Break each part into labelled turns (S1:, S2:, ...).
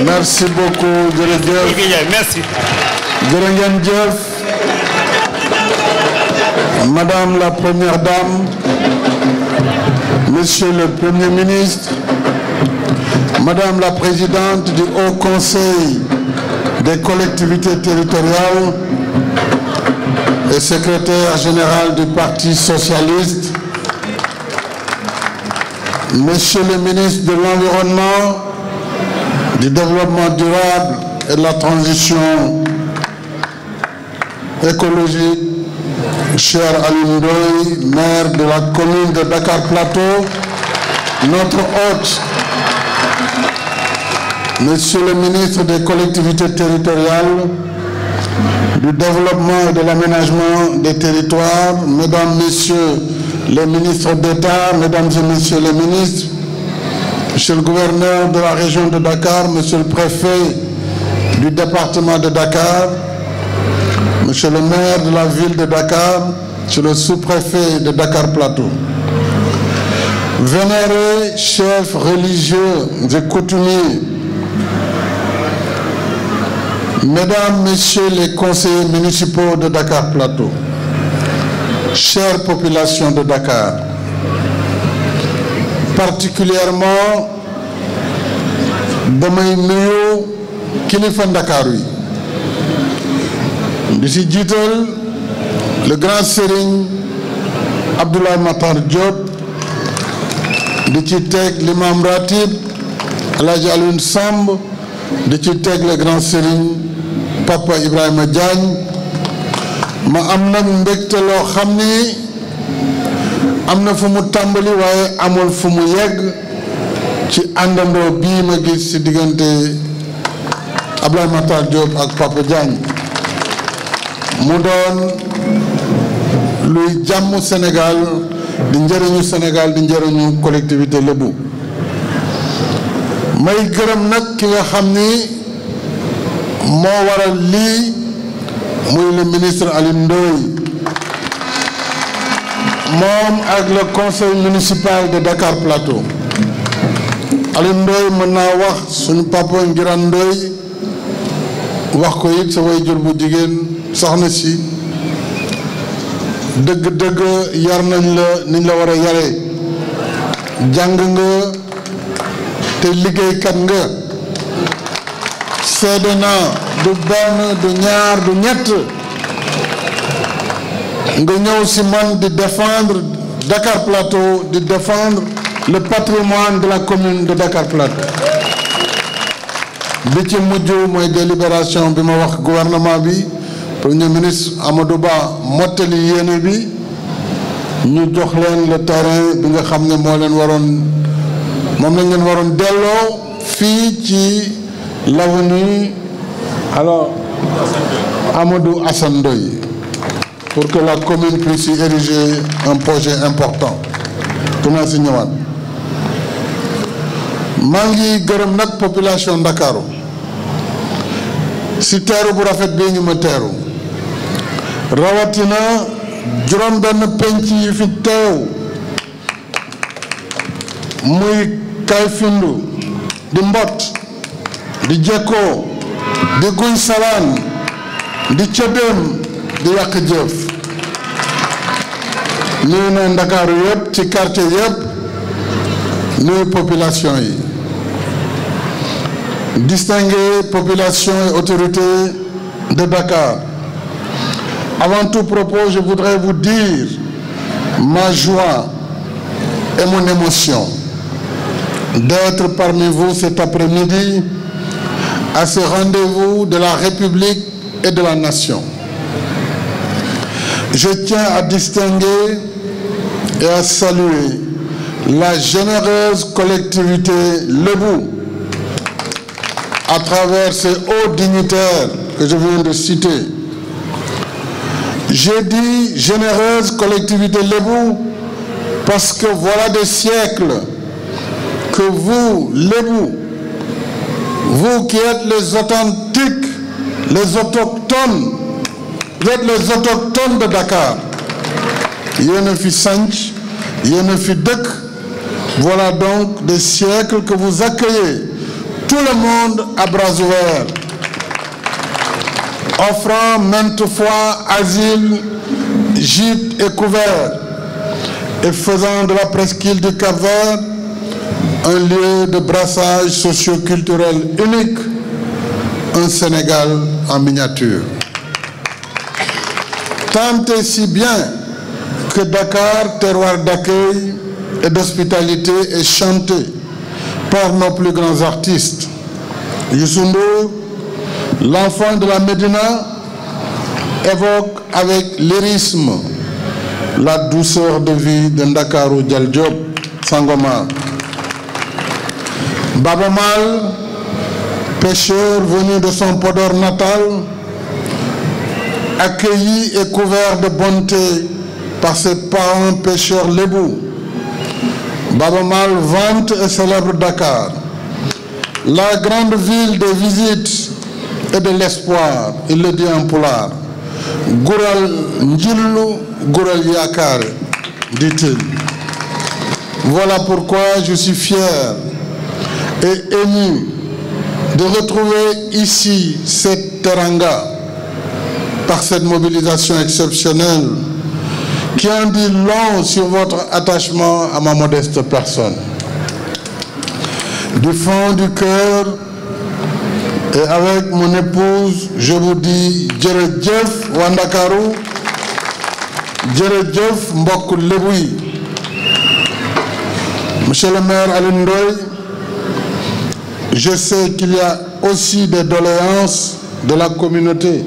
S1: Merci beaucoup,
S2: Merci.
S1: Madame la Première Dame, Monsieur le Premier ministre, Madame la Présidente du Haut Conseil des collectivités territoriales et secrétaire général du Parti socialiste, Monsieur le ministre de l'Environnement, du Développement durable et de la transition écologique, cher Alioune Ndoye, maire de la commune de Dakar Plateau, notre hôte, Monsieur le ministre des collectivités territoriales, du développement et de l'aménagement des territoires, Mesdames, Messieurs les ministres d'État, Mesdames et Messieurs les ministres, Monsieur le gouverneur de la région de Dakar, Monsieur le préfet du département de Dakar, Monsieur le maire de la ville de Dakar, Monsieur le sous-préfet de Dakar Plateau, vénérés chefs religieux et coutumiers, Mesdames, Messieurs les conseillers municipaux de Dakar Plateau, chère population de Dakar, particulièrement damay nuyu kilifa Ndakaaru yi di ci jiital le grand Serigne Abdoulaye Matar Diop, di ci teg l'imam ratib Alhaji Alioune Samb, di ci teg le grand Serigne Papa Ibrahima Diagne. Ma am nag mbégte loo xam ni am na fu mu tàmbali waaye amul fu mu yegg ci àndandoo bii ma gis ci diggante Abdoulaye Matar Diop ak Papa Diagne mu doon luy jàmm Sénégal di njëriñu Sénégal di njëriñu collectivité lébu. May gërëm nag ki nga xam ni moo waral lii muy le ministre Alioune Ndoye moom ak le conseil municipal de Dakar Plateau. Alioune Ndoye mën naa wax suñu papa Ngiraan Ndoye wax ko it sa waajur bu jigéen soxna si dëgg-dëgg yar nañ la niñ la war a yaree, jàng nga te liggéeykat nga. seede naa du benn du ñaar du ñett nga ñëw si man di défendre Dakar Plateau, di défendre le patrimoine de la commune de Dakar Plateau. bi ci mujj mooy délibération bi ma wax gouvernement bi, premier ministre Amadou Ba mottali yéene bi ñu jox leen le terrain bi nga xam ne moo leen waroon moom lañ leen waroon delloo fii ci l'avenue alors Amadou Assane Ndoye pour que la commune puisse y ériger un projet important. Dinaa si ñëwaat. maa ngi gërëm nag population Ndakaaru si teeru bu rafet bii ñu ma teeru, rawatina juróom benn penc yi fi teew muy Kayfindu di Mbot di Jekkoo di Guy Salaan di Cëddeem di Yàq Jëf. nuyu na Ndakaaru yëpp ci quartier yëpp, nuyu population yi. Distinguée population et autorités de Dakar, avant tout propos, je voudrais vous dire ma joie et mon émotion d'être parmi vous cet après-midi à ce rendez-vous de la République et de la Nation. Je tiens à distinguer et à saluer la généreuse collectivité Lébou à travers ces hauts dignitaires que je viens de citer. J'ai dit généreuse collectivité Lébou parce que voilà des siècles que vous, Lébou, vous qui êtes les authentiques, les autochtones, vous êtes les autochtones de Dakar. Yéen a fi sanc, yéen a fi dëkk. Voilà donc des siècles que vous accueillez tout le monde à bras ouverts, offrant maintes fois asile, gîte et couvert, et faisant de la presqu'île du Cap-Vert un lieu de brassage socio-culturel unique, un Sénégal en miniature. Tant et si bien que Dakar, terroir d'accueil et d'hospitalité, est chanté par nos plus grands artistes. Youssou Ndour, l'enfant de la Médina, évoque avec lyrisme la douceur de vie de Ndakaaru Dial Diop Sangomar. Baba Mal, pêcheur venu de son Podor natal, accueilli et couvert de bonté par ses parents pêcheurs lébous. Baba Mal vante et célèbre Dakar, la grande ville des visites et de l'espoir, il le dit en pulaar. Goural Njillu, Goural Yakar, dit-il. Voilà pourquoi je suis fier et ému de retrouver ici cette teranga par cette mobilisation exceptionnelle qui en dit long sur votre attachement à ma modeste personne. Du fond du cœur et avec mon épouse, je vous dis Djeredjef Wandakaru, Djeredjef Mbok Leboui. Monsieur le maire Alioune Ndoye, je sais qu'il y a aussi des doléances de la communauté.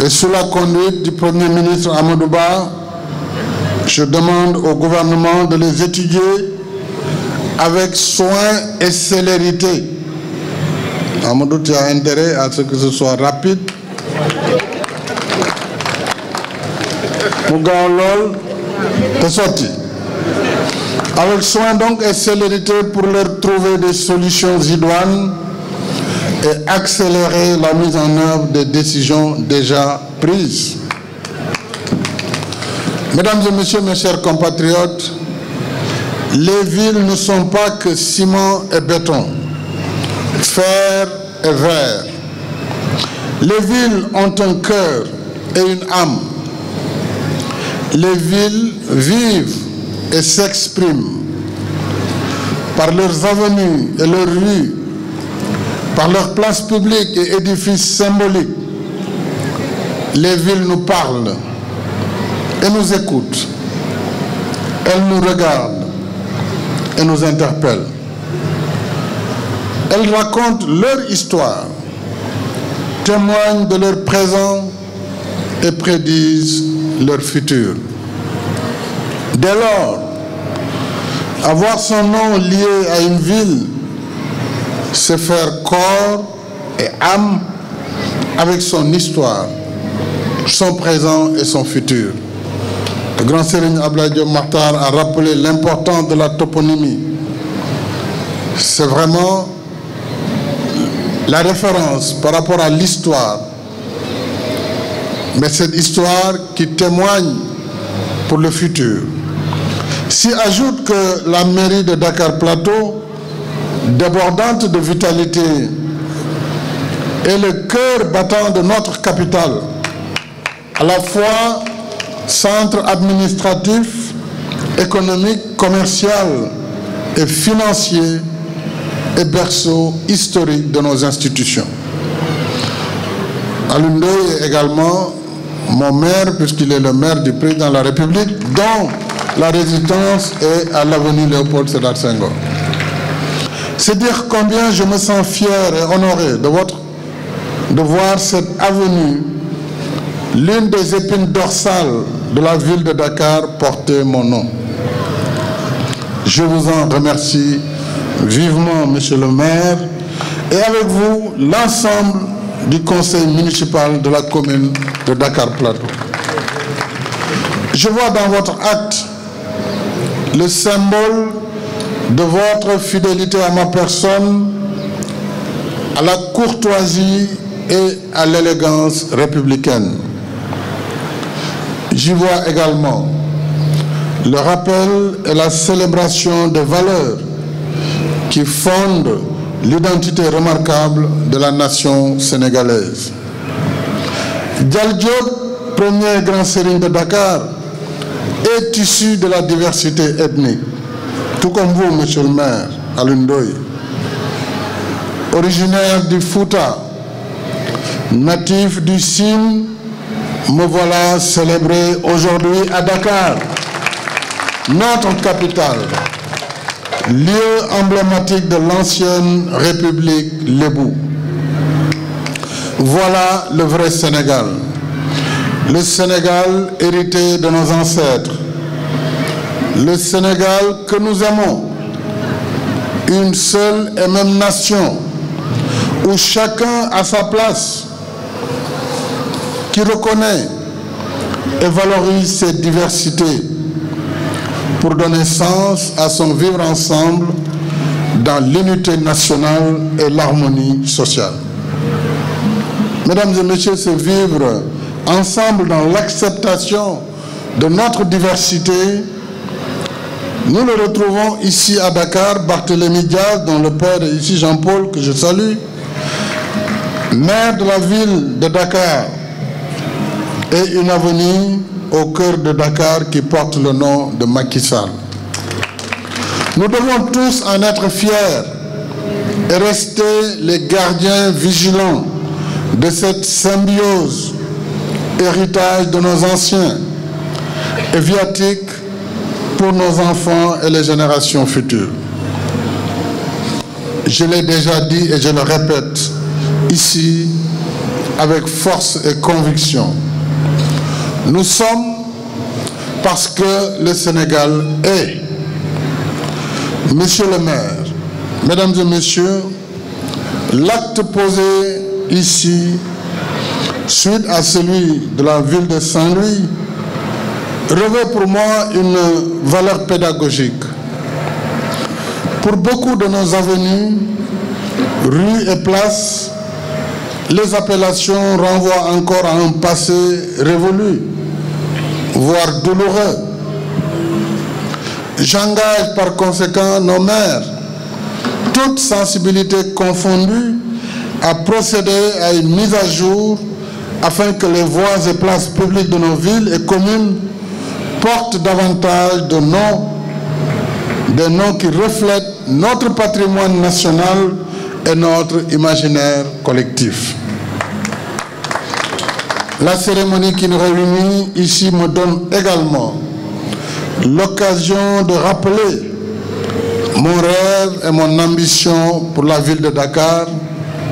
S1: Et sous la conduite du Premier ministre Amadou Ba, je demande au gouvernement de les étudier avec soin et célérité. Amadou, tu as intérêt à ce que ce soit rapide. Avec soin donc et célérité pour leur trouver des solutions idoines et accélérer la mise en œuvre des décisions déjà prises. Mesdames et messieurs, mes chers compatriotes, les villes ne sont pas que ciment et béton, fer et verre. Les villes ont un cœur et une âme. Les villes vivent et s'expriment par leurs avenues et leurs rues, par leurs places publiques et édifices symboliques. Les villes nous parlent et nous écoutent. Elles nous regardent et nous interpellent. Elles racontent leur histoire, témoignent de leur présent et prédisent leur futur. Dès lors, avoir son nom lié à une ville, c'est faire corps et âme avec son histoire, son présent et son futur. Le grand Serigne Abdoulaye Diop Makhtar a rappelé l'importance de la toponymie. C'est vraiment la référence par rapport à l'histoire, mais cette histoire qui témoigne pour le futur. S'y ajoute que la mairie de Dakar Plateau, débordante de vitalité, est le cœur battant de notre capitale, à la fois centre administratif, économique, commercial et financier et berceau historique de nos institutions. Alioune Ndoye est également mon maire, puisqu'il est le maire du président de la République, dont la résidence est à l'avenue Léopold Sédar Senghor. C'est dire combien je me sens fier et honoré de voir cette avenue, l'une des épines dorsales de la ville de Dakar, porter mon nom. Je vous en remercie vivement, monsieur le maire, et avec vous, l'ensemble du conseil municipal de la commune de Dakar Plateau. Je vois dans votre acte le symbole de votre fidélité à ma personne, à la courtoisie et à l'élégance républicaine. J'y vois également le rappel et la célébration des valeurs qui fondent l'identité remarquable de la nation sénégalaise. Dial Diop, premier grand sérigne de Dakar, est issu de la diversité ethnique, tout comme vous, monsieur le maire, Alioune Ndoye. Originaire du Fouta, natif du Sine, me voilà célébré aujourd'hui à Dakar, notre capitale, lieu emblématique de l'ancienne République Lébou. Voilà le vrai Sénégal. Le Sénégal hérité de nos ancêtres. Le Sénégal que nous aimons. Une seule et même nation où chacun a sa place, qui reconnaît et valorise ses diversités pour donner sens à son vivre ensemble dans l'unité nationale et l'harmonie sociale. Mesdames et messieurs, ce vivre ensemble dans l'acceptation de notre diversité, nous le retrouvons ici à Dakar. Barthélémy Diaz, dont le père est ici, Jean-Paul, que je salue, maire de la ville de Dakar, et une avenue au cœur de Dakar qui porte le nom de Macky Sall. Nous devons tous en être fiers et rester les gardiens vigilants de cette symbiose, héritage de nos anciens, et viatique pour nos enfants et les générations futures. Je l'ai déjà dit et je le répète ici avec force et conviction. Nous sommes parce que le Sénégal est. Monsieur le maire, mesdames et messieurs, l'acte posé ici, suite à celui de la ville de Saint-Louis, revêt pour moi une valeur pédagogique. Pour beaucoup de nos avenues, rues et places, les appellations renvoient encore à un passé révolu, voire douloureux. J'engage par conséquent nos maires, toutes sensibilités confondues, à procéder à une mise à jour afin que les voies et places publiques de nos villes et communes portent davantage de noms, des noms qui reflètent notre patrimoine national et notre imaginaire collectif. La cérémonie qui nous réunit ici me donne également l'occasion de rappeler mon rêve et mon ambition pour la ville de Dakar,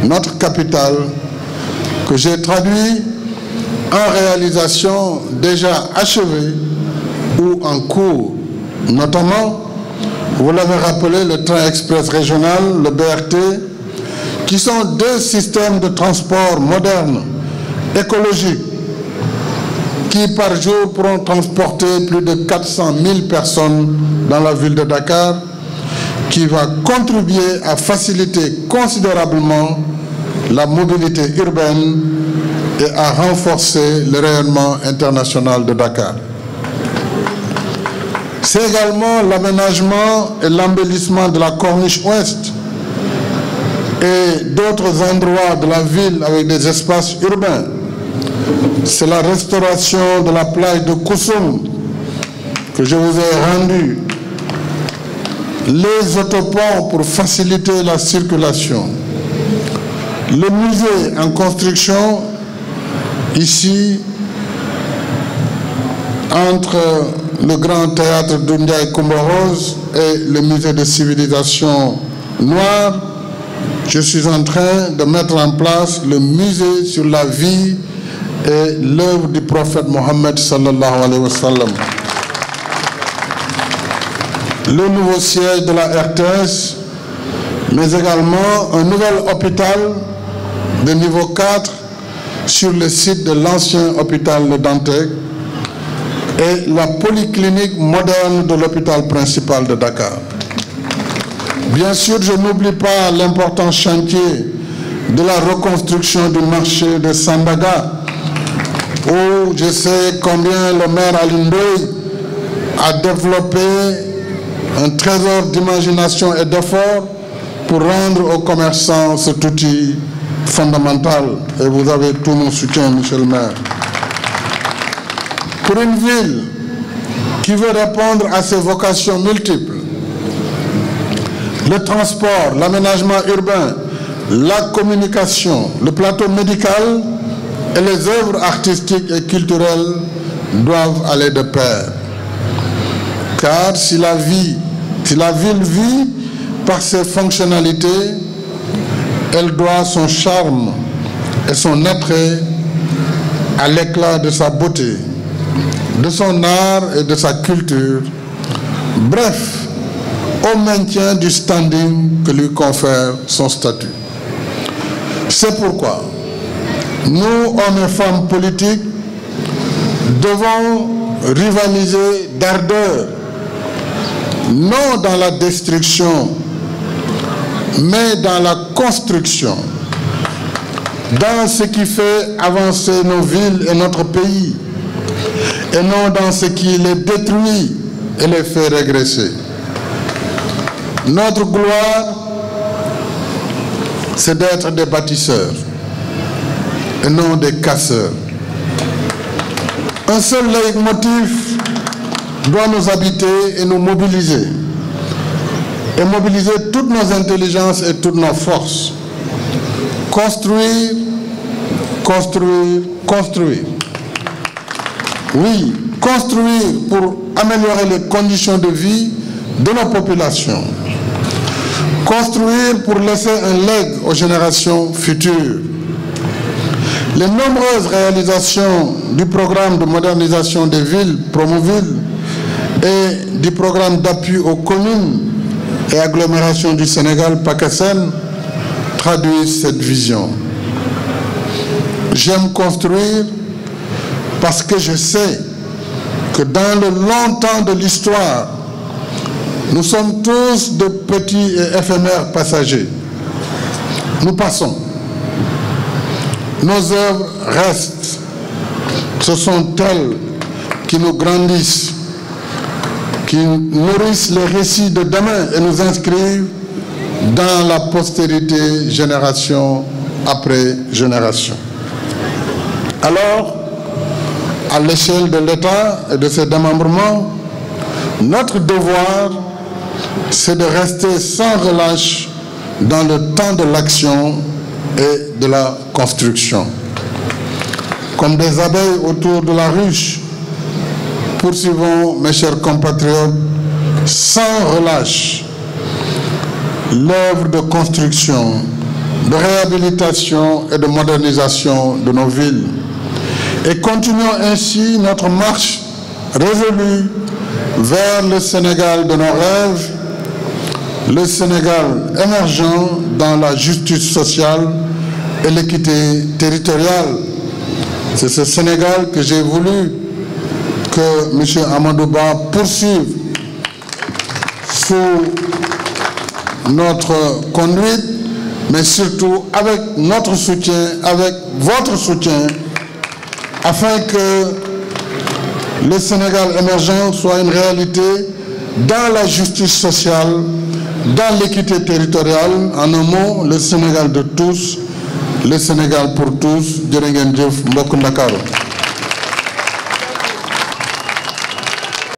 S1: notre capitale, que j'ai traduit en réalisation déjà achevée ou en cours, notamment, vous l'avez rappelé, le train express régional, le BRT, qui sont deux systèmes de transport modernes, écologiques, qui par jour pourront transporter plus de 400 000 personnes dans la ville de Dakar, qui va contribuer à faciliter considérablement la mobilité urbaine et à renforcer le rayonnement international de Dakar. C'est également l'aménagement et l'embellissement de la corniche ouest et d'autres endroits de la ville avec des espaces urbains. C'est la restauration de la plage de Koussoum que je vous ai rendue. Les autoponts pour faciliter la circulation. Le musée en construction ici entre le grand théâtre d'Undiaï Coumba-Rose et le musée de civilisation noire. Je suis en train de mettre en place le musée sur la vie et l'œuvre du prophète Mohammed sallallahu alayhi wa sallam. Le nouveau siège de la RTS, mais également un nouvel hôpital de niveau 4 sur le site de l'ancien hôpital de Dantec et la polyclinique moderne de l'hôpital principal de Dakar. Bien sûr, je n'oublie pas l'important chantier de la reconstruction du marché de Sandaga, où je sais combien le maire Alioune Ndoye a développé un trésor d'imagination et d'effort pour rendre aux commerçants cet outil fondamental. Et vous avez tout mon soutien, monsieur le maire. Pour une ville qui veut répondre à ses vocations multiples, le transport, l'aménagement urbain, la communication, le plateau médical et les œuvres artistiques et culturelles doivent aller de pair. Car si la ville vit par ses fonctionnalités, elle doit son charme et son attrait à l'éclat de sa beauté, de son art et de sa culture, bref, au maintien du standing que lui confère son statut. C'est pourquoi nous, hommes et femmes politiques, devons rivaliser d'ardeur, non dans la destruction, mais dans la construction, dans ce qui fait avancer nos villes et notre pays, et non dans ce qui les détruit et les fait régresser. Notre gloire, c'est d'être des bâtisseurs et non des casseurs. Un seul leitmotiv doit nous habiter et nous mobiliser. Et mobiliser toutes nos intelligences et toutes nos forces. Construire, construire, construire. Oui, construire pour améliorer les conditions de vie de nos populations. Construire pour laisser un legs aux générations futures. Les nombreuses réalisations du programme de modernisation des villes, Promoville, et du programme d'appui aux communes et agglomérations du Sénégal, PACASEN, traduisent cette vision. J'aime construire parce que je sais que dans le long temps de l'histoire, nous sommes tous de petits et éphémères passagers. Nous passons. Nos œuvres restent. Ce sont elles qui nous grandissent, qui nourrissent les récits de demain et nous inscrivent dans la postérité, génération après génération. Alors, à l'échelle de l'État et de ses démembrements, notre devoir, c'est de rester sans relâche dans le temps de l'action et de la construction. Comme des abeilles autour de la ruche, poursuivons, mes chers compatriotes, sans relâche, l'œuvre de construction, de réhabilitation et de modernisation de nos villes. Et continuons ainsi notre marche résolue vers le Sénégal de nos rêves, le Sénégal émergent dans la justice sociale et l'équité territoriale. C'est ce Sénégal que j'ai voulu que M. Amadou Ba poursuive sous notre conduite, mais surtout avec notre soutien, avec votre soutien, afin que le Sénégal émergent soit une réalité dans la justice sociale, dans l'équité territoriale, en un mot, le Sénégal de tous, le Sénégal pour tous. Jërë ngeen jëf mbokk Ndakaaru.